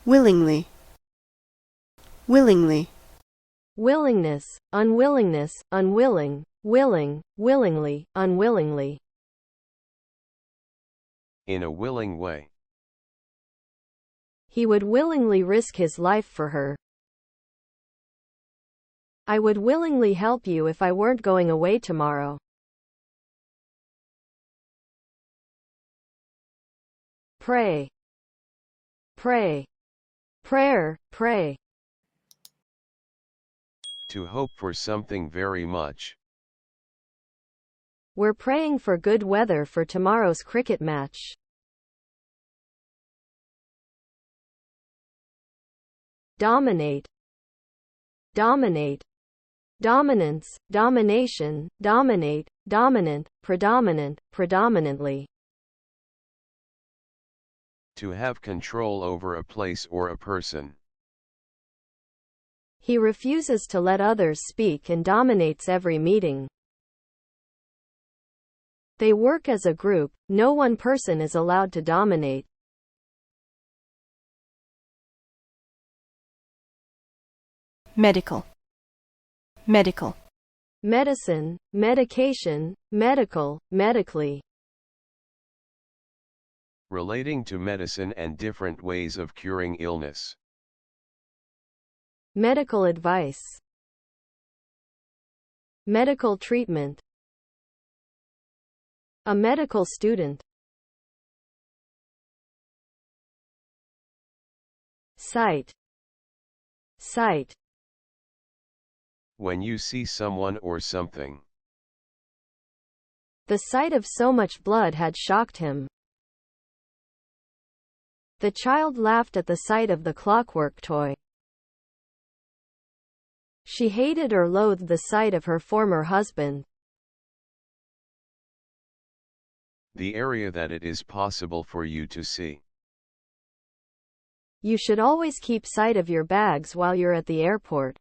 willingly, willingly, willingness, unwillingness, unwilling, willing, willingly, unwillingly. In a willing way. He would willingly risk his life for her. I would willingly help you if I weren't going away tomorrow. Pray, pray, prayer, pray. To hope for something very much. We're praying for good weather for tomorrow's cricket match. Dominate, dominate, dominance, domination, dominate, dominant, predominant, predominantly. To have control over a place or a person. He refuses to let others speak and dominates every meeting. They work as a group, no one person is allowed to dominate. medical, medical, Medicine, medication, medical, medically. Relating to medicine and different ways of curing illness. Medical advice. Medical treatment. A medical student. Sight. Sight. When you see someone or something. The sight of so much blood had shocked him. The child laughed at the sight of the clockwork toy. She hated or loathed the sight of her former husband. The area that it is possible for you to see. You should always keep sight of your bags while you're at the airport.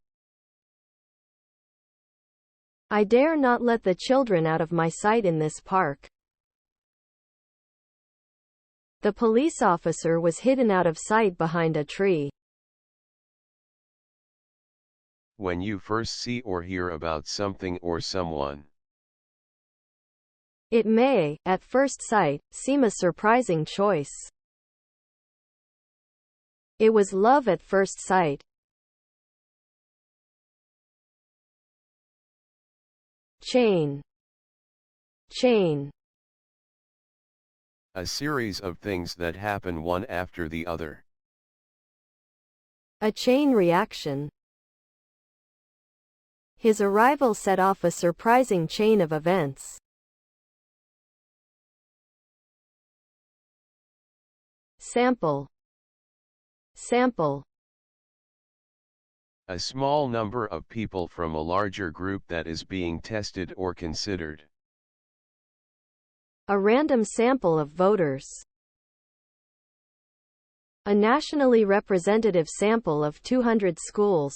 I dare not let the children out of my sight in this park. The police officer was hidden out of sight behind a tree. When you first see or hear about something or someone. It may, at first sight, seem a surprising choice. It was love at first sight. Chain. Chain. A series of things that happen one after the other. A chain reaction. His arrival set off a surprising chain of events. Sample. Sample. A small number of people from a larger group that is being tested or considered. A random sample of voters. A nationally representative sample of 200 schools.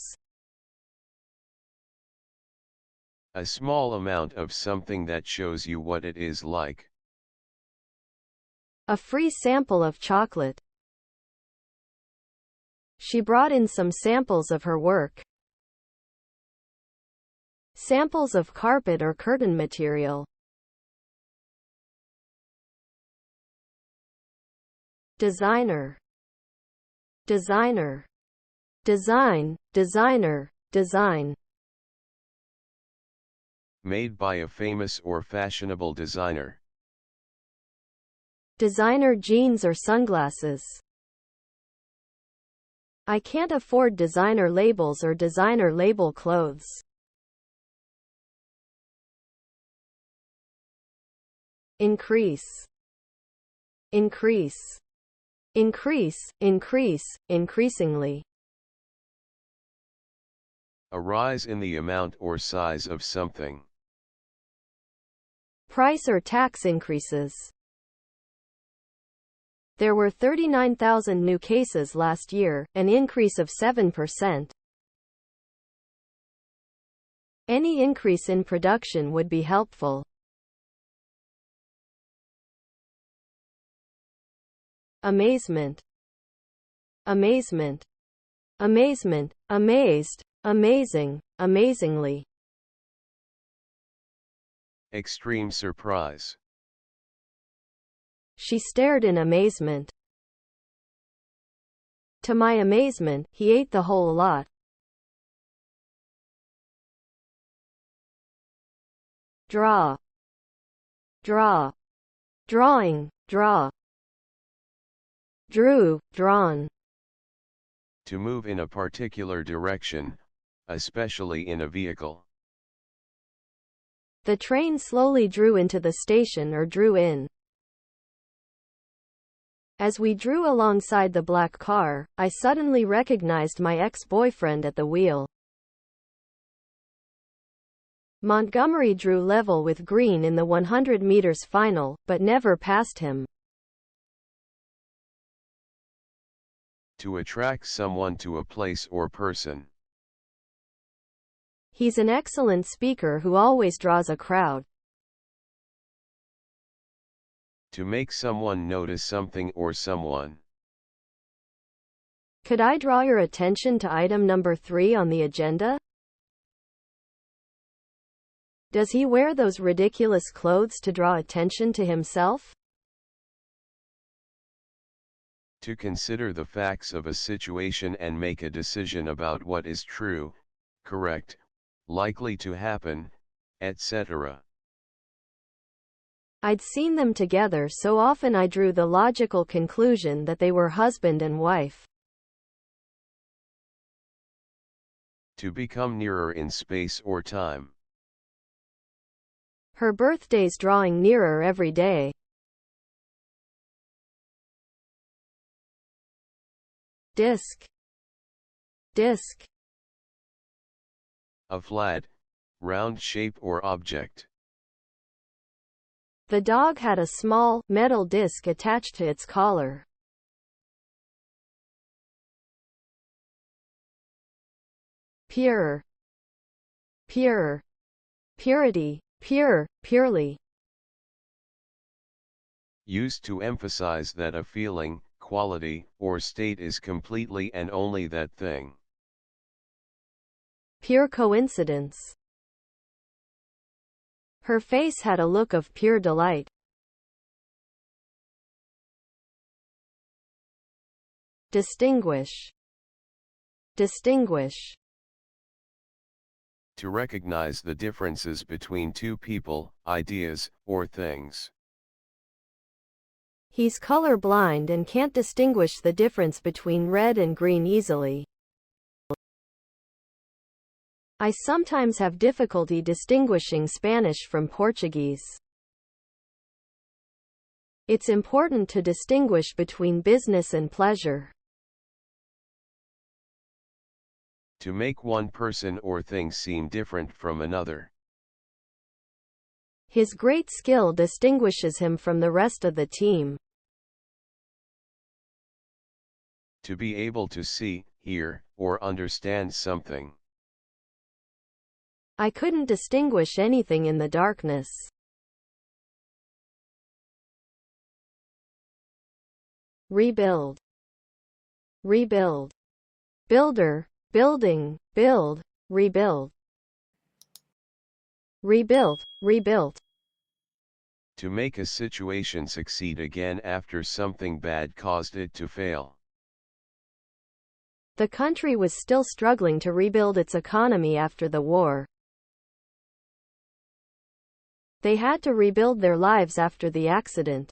A small amount of something that shows you what it is like. A free sample of chocolate. She brought in some samples of her work. Samples of carpet or curtain material. Designer. Designer. Design, designer, design. Made by a famous or fashionable designer. Designer jeans or sunglasses. I can't afford designer labels or designer label clothes. Increase. Increase. Increase, increase, increasingly. A rise in the amount or size of something. Price or tax increases. There were 39,000 new cases last year, an increase of 7%. Any increase in production would be helpful. Amazement. amazement, amazement, amazed, amazing, amazingly. Extreme surprise. She stared in amazement. To my amazement, he ate the whole lot. Draw, draw, drawing, draw. Drew, drawn. To move in a particular direction, especially in a vehicle. The train slowly drew into the station or drew in. As we drew alongside the black car, I suddenly recognized my ex-boyfriend at the wheel. Montgomery drew level with Green in the 100 meters final, but never passed him. To attract someone to a place or person. He's an excellent speaker who always draws a crowd. To make someone notice something or someone. Could I draw your attention to item number 3 on the agenda? Does he wear those ridiculous clothes to draw attention to himself? To consider the facts of a situation and make a decision about what is true, correct, likely to happen, etc. I'd seen them together so often I drew the logical conclusion that they were husband and wife. To become nearer in space or time. Her birthday's drawing nearer every day. Disc, disc. A flat, round shape or object. The dog had a small, metal disc attached to its collar. Pure, pure, purity, pure, purely. Used to emphasize that a feeling, quality, or state is completely and only that thing. Pure coincidence. Her face had a look of pure delight. Distinguish, distinguish. To recognize the differences between two people, ideas, or things. He's color-blind and can't distinguish the difference between red and green easily. I sometimes have difficulty distinguishing Spanish from Portuguese. It's important to distinguish between business and pleasure. To make one person or thing seem different from another. His great skill distinguishes him from the rest of the team. To be able to see, hear, or understand something. I couldn't distinguish anything in the darkness. Rebuild, rebuild. Builder, building, build, rebuild. Rebuilt, rebuilt. To make a situation succeed again after something bad caused it to fail. The country was still struggling to rebuild its economy after the war. They had to rebuild their lives after the accident.